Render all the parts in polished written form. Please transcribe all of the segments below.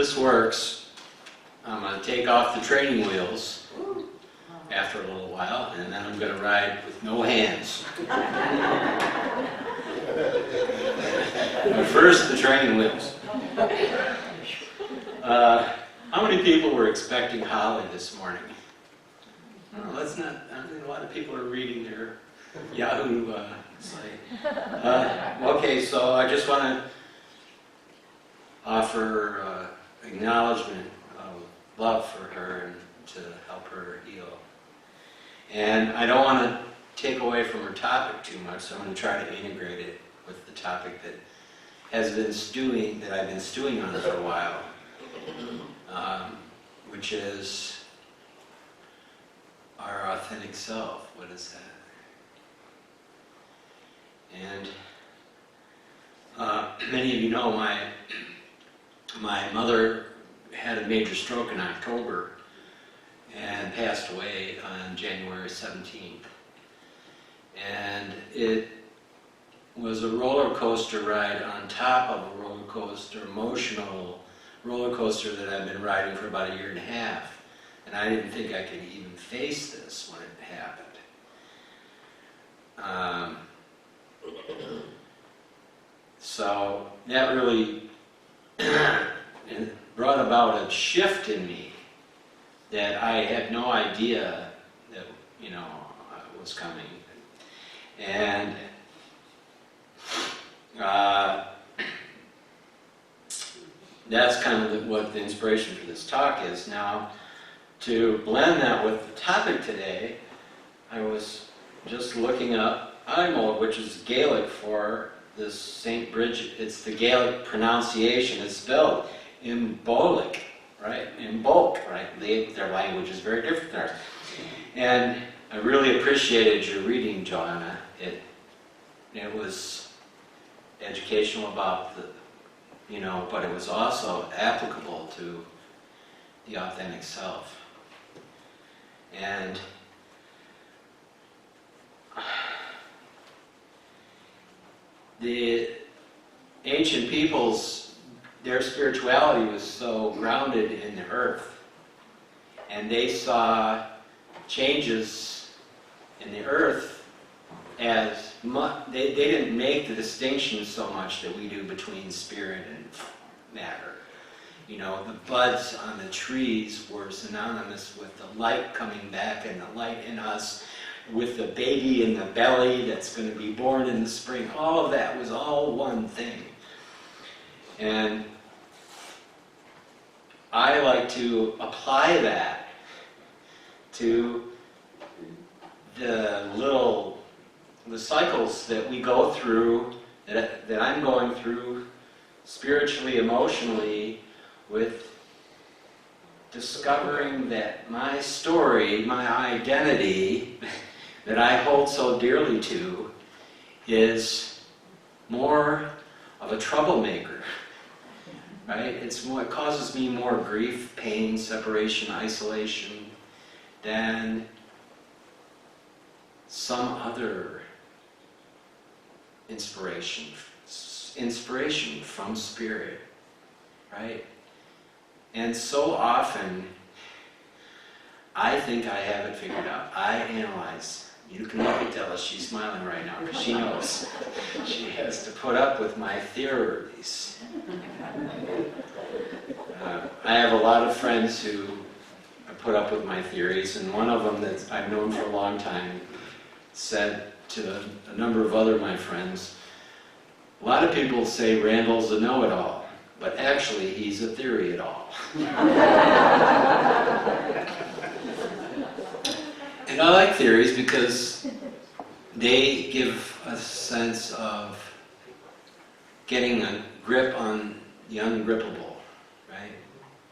this works, I'm going to take off the training wheels after a little while, and then I'm going to ride with no hands. But first, the training wheels. How many people were expecting Holly this morning? Oh, that's not, I mean, a lot of people are reading their Yahoo site. Okay, so I just want to offer acknowledgement of love for her and to help her heal. And I don't want to take away from her topic too much, so I'm going to try to integrate it with the topic that has been stewing, that I've been stewing on for a while, which is our authentic self. What is that? And many of you know my mother had a major stroke in October and passed away on January 17th. And it was a roller coaster ride on top of a roller coaster, emotional roller coaster that I've been riding for about 1.5 years. And I didn't think I could even face this when it happened. So that really brought about a shift in me that I had no idea that, was coming. And that's kind of what the inspiration for this talk is. Now, to blend that with the topic today, I was just looking up Imol, which is Gaelic for this St. Bridget. It's the Gaelic pronunciation. It's spelled Imbolic, right? Imbolc, right? Their language is very different than ours. And I really appreciated your reading, Joanna. It was educational about the, but it was also applicable to the authentic self. And the ancient peoples, their spirituality was so grounded in the earth, and they saw changes in the earth as they didn't make the distinction so much that we do between spirit and matter. The buds on the trees were synonymous with the light coming back and the light in us, with the baby in the belly that's going to be born in the spring. All of that was all one thing. And I like to apply that to the cycles that we go through, that I'm going through spiritually, emotionally, with discovering that my story, my identity, that I hold so dearly to, is more of a troublemaker, right? It causes me more grief, pain, separation, isolation than some other inspiration from spirit, right? And so often, I think I have it figured out. I analyze. You can look at Della, she's smiling right now because she knows. She has to put up with my theories. I have a lot of friends who put up with my theories, and one of them that I've known for a long time said to a number of other my friends, a lot of people say Randall's a know-it-all. But actually, he's a theory-it-all. And I like theories because they give a sense of getting a grip on the ungrippable, right?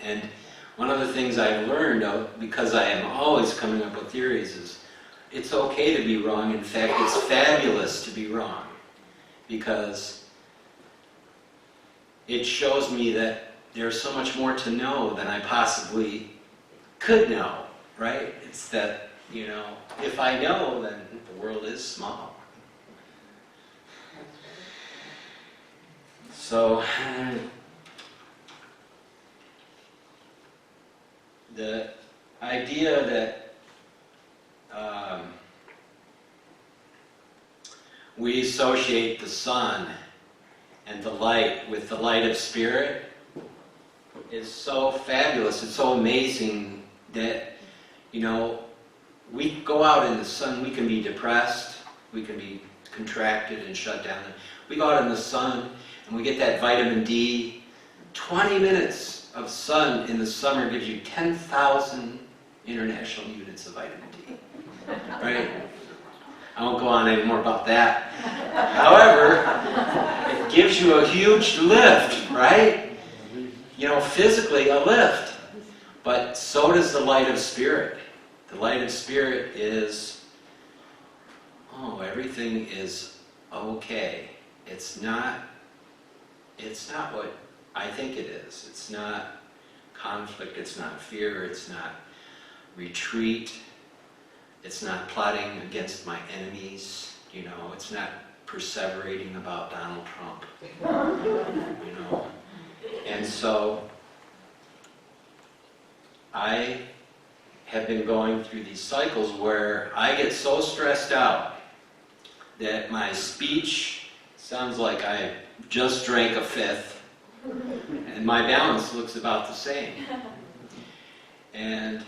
And one of the things I've learned, because I am always coming up with theories, is it's okay to be wrong. In fact, it's fabulous to be wrong, because it shows me that there's so much more to know than I possibly could know, right? It's that, if I know, then the world is small. So, idea that we associate the sun and the light with the light of spirit is so fabulous. It's so amazing that, we go out in the sun, we can be depressed, we can be contracted and shut down. We go out in the sun and we get that vitamin D. 20 minutes of sun in the summer gives you 10,000 international units of vitamin D. Right? I won't go on any more about that. However, it gives you a huge lift, right? Physically a lift. But so does the light of spirit. The light of spirit is, everything is okay. It's not what I think it is. It's not conflict, it's not fear, it's not retreat, it's not plotting against my enemies, it's not perseverating about Donald Trump. And so I have been going through these cycles where I get so stressed out that my speech sounds like I just drank a fifth, and my balance looks about the same. And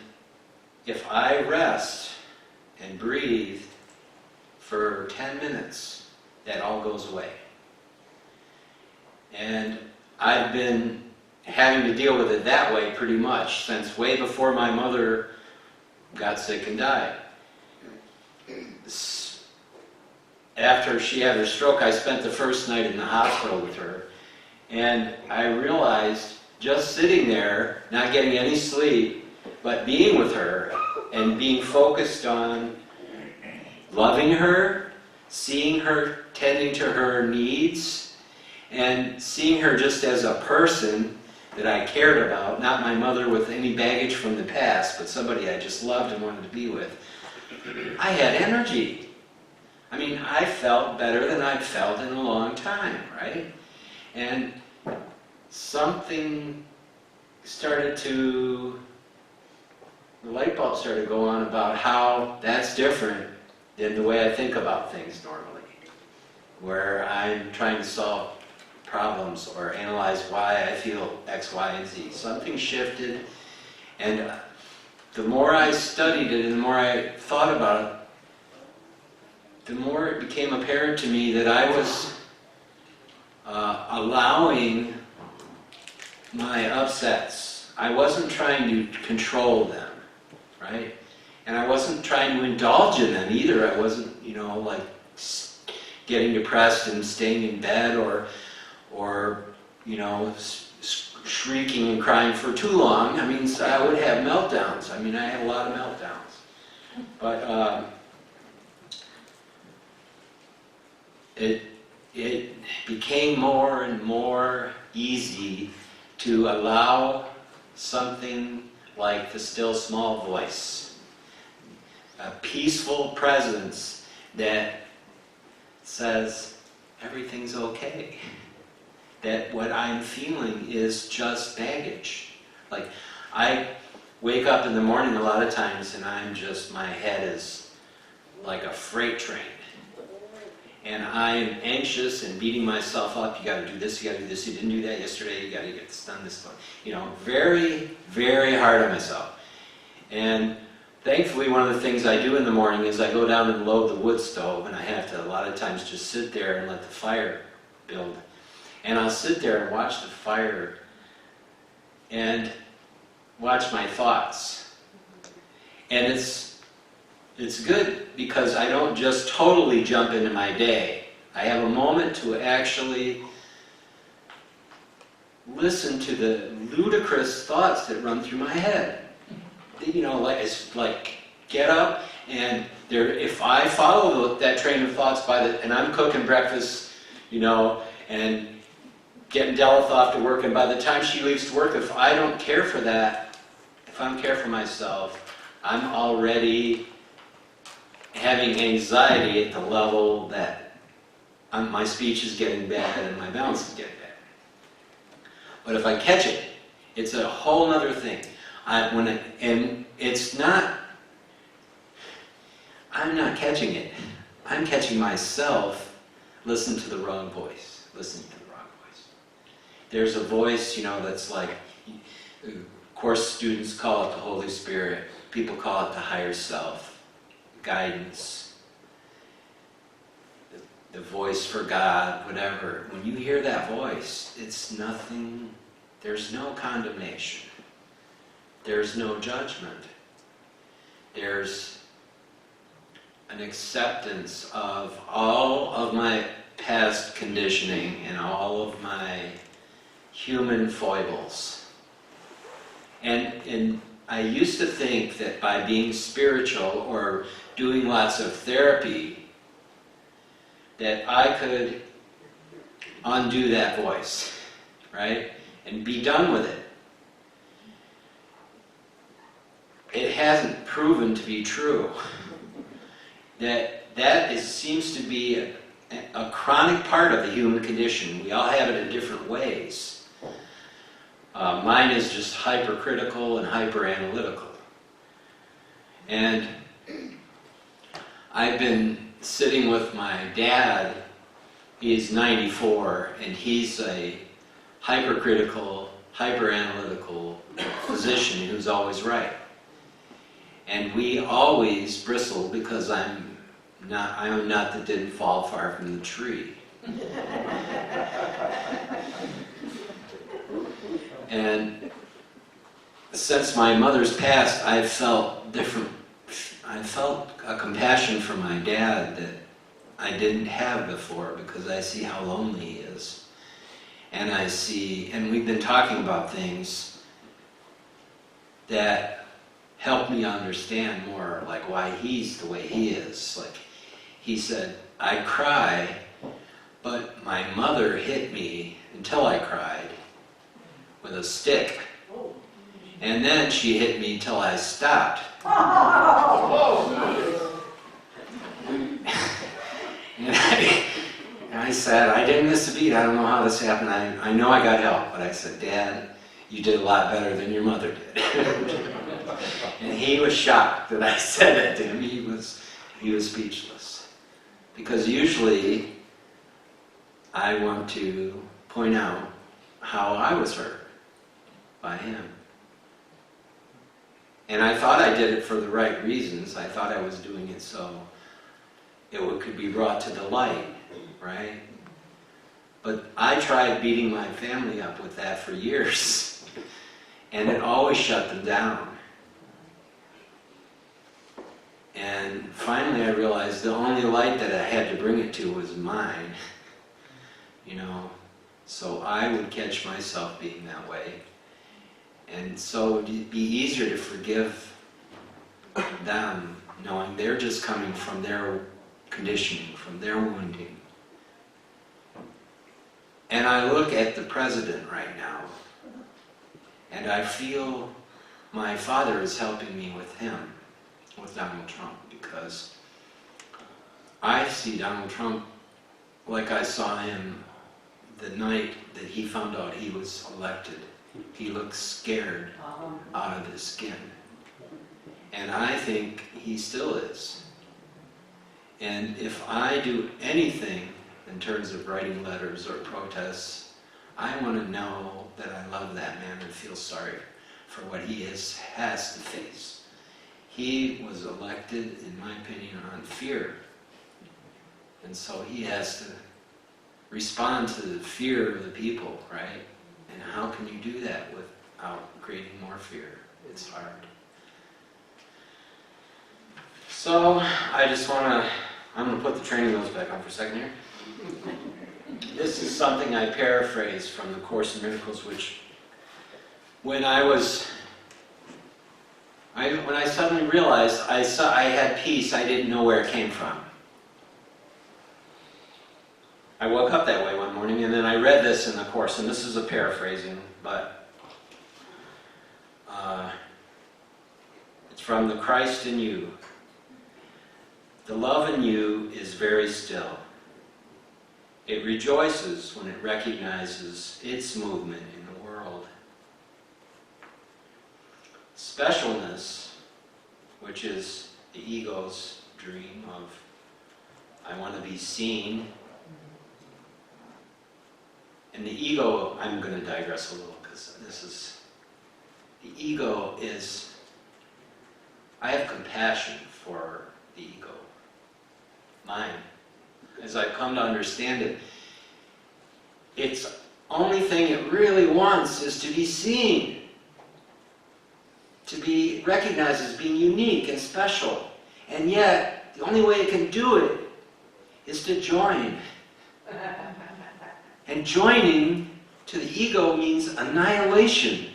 if I rest and breathe for 10 minutes, that all goes away. And I've been having to deal with it that way pretty much since way before my mother got sick and died. After she had her stroke, I spent the first night in the hospital with her, and I realized just sitting there, not getting any sleep, but being with her and being focused on loving her, seeing her, tending to her needs, and seeing her just as a person that I cared about, not my mother with any baggage from the past, but somebody I just loved and wanted to be with. I had energy. I felt better than I'd felt in a long time, right? And something the light bulb started to go on about how that's different than the way I think about things normally, where I'm trying to solve problems or analyze why I feel X, Y, and Z. Something shifted, and the more I studied it and the more I thought about it, the more it became apparent to me that I was allowing my upsets. I wasn't trying to control them, right? And I wasn't trying to indulge in them either. I wasn't, getting depressed and staying in bed or shrieking and crying for too long. I would have meltdowns. I had a lot of meltdowns. But it became more and more easy to allow something like the still small voice, a peaceful presence that says everything's okay, that what I'm feeling is just baggage. Like, I wake up in the morning a lot of times and my head is like a freight train. And I'm anxious and beating myself up. You got to do this, you got to do this, you didn't do that yesterday, you got to get this done this one. Very, very hard on myself. And thankfully, one of the things I do in the morning is I go down and load the wood stove, and I have to a lot of times just sit there and let the fire build. And I'll sit there and watch the fire and watch my thoughts. And it's good because I don't just totally jump into my day. I have a moment to actually listen to the ludicrous thoughts that run through my head. It's like get up and if I follow that train of thoughts and I'm cooking breakfast, and getting Delith off to work, and by the time she leaves to work, if I don't care for that, if I don't care for myself, I'm already having anxiety at the level that my speech is getting bad and my balance is getting bad. But if I catch it, it's a whole other thing. And it's not, I'm not catching it. I'm catching myself listening to the wrong voice. There's a voice, that's like, of course students call it the Holy Spirit. People call it the higher self, guidance, the voice for God, whatever. When you hear that voice, it's nothing, there's no condemnation. There's no judgment. There's an acceptance of all of my past conditioning and all of my human foibles. And I used to think that by being spiritual or doing lots of therapy, that I could undo that voice, right? And be done with it. It hasn't proven to be true. That seems to be a chronic part of the human condition. We all have it in different ways. Mine is just hypercritical and hyper-analytical. And I've been sitting with my dad. He's 94, and he's a hypercritical, hyper-analytical physician who's always right. And we always bristle because I'm not that didn't fall far from the tree. And since my mother's passed, I've felt different. I felt a compassion for my dad that I didn't have before, because I see how lonely he is. And and we've been talking about things that help me understand more, like why he's the way he is. Like he said, I cry, but my mother hit me until I cried with a stick. And then she hit me till I stopped. And I said, I didn't miss a beat. I don't know how this happened. I know I got help. But I said, Dad, you did a lot better than your mother did. And he was shocked that I said that to him. He was speechless. Because usually I want to point out how I was hurt by him. And I thought I did it for the right reasons. I thought I was doing it so it could be brought to the light, right? But I tried beating my family up with that for years, and it always shut them down. And finally I realized the only light that I had to bring it to was mine, so I would catch myself being that way. And so it would be easier to forgive them, knowing they're just coming from their conditioning, from their wounding. And I look at the president right now, and I feel my father is helping me with him, with Donald Trump, because I see Donald Trump like I saw him the night that he found out he was elected. He looks scared out of his skin. And I think he still is. And if I do anything in terms of writing letters or protests, I want to know that I love that man and feel sorry for what he has to face. He was elected, in my opinion, on fear. And so he has to respond to the fear of the people, right? And how can you do that without creating more fear? It's hard. So I just I'm going to put the training wheels back on for a second here. This is something I paraphrase from the Course in Miracles, which when I suddenly realized I had peace, I didn't know where it came from. I woke up that way one morning, and then I read this in the Course, and this is a paraphrasing, but it's from the Christ in you. The love in you is very still. It rejoices when it recognizes its movement in the world. Specialness, which is the ego's dream of, I want to be seen. And the ego, I'm going to digress a little because the ego is, I have compassion for the ego, mine. As I've come to understand it, its only thing it really wants is to be seen, to be recognized as being unique and special. And yet, the only way it can do it is to join. And joining to the ego means annihilation.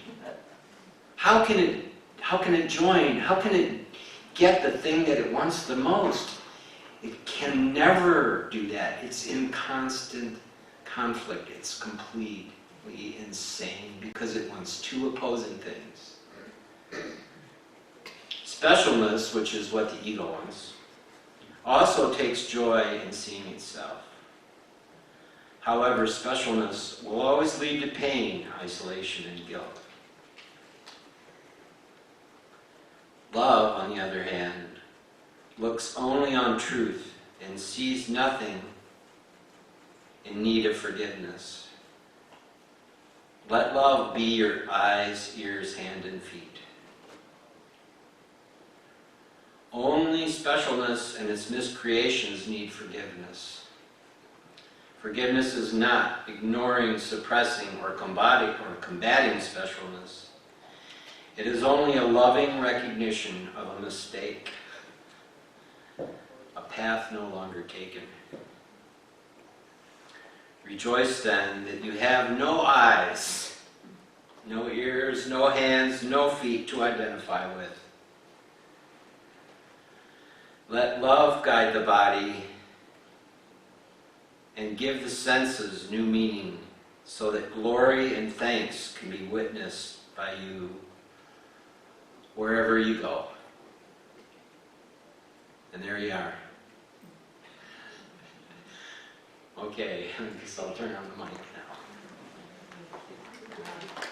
How can it join? How can it get the thing that it wants the most? It can never do that. It's in constant conflict. It's completely insane because it wants two opposing things. Specialness, which is what the ego wants, also takes joy in seeing itself. However, specialness will always lead to pain, isolation, and guilt. Love, on the other hand, looks only on truth and sees nothing in need of forgiveness. Let love be your eyes, ears, hand, and feet. Only specialness and its miscreations need forgiveness. Forgiveness is not ignoring, suppressing, or combating specialness. It is only a loving recognition of a mistake, a path no longer taken. Rejoice then that you have no eyes, no ears, no hands, no feet to identify with. Let love guide the body and give the senses new meaning so that glory and thanks can be witnessed by you wherever you go. And there you are. Okay, I guess I'll turn on the mic now.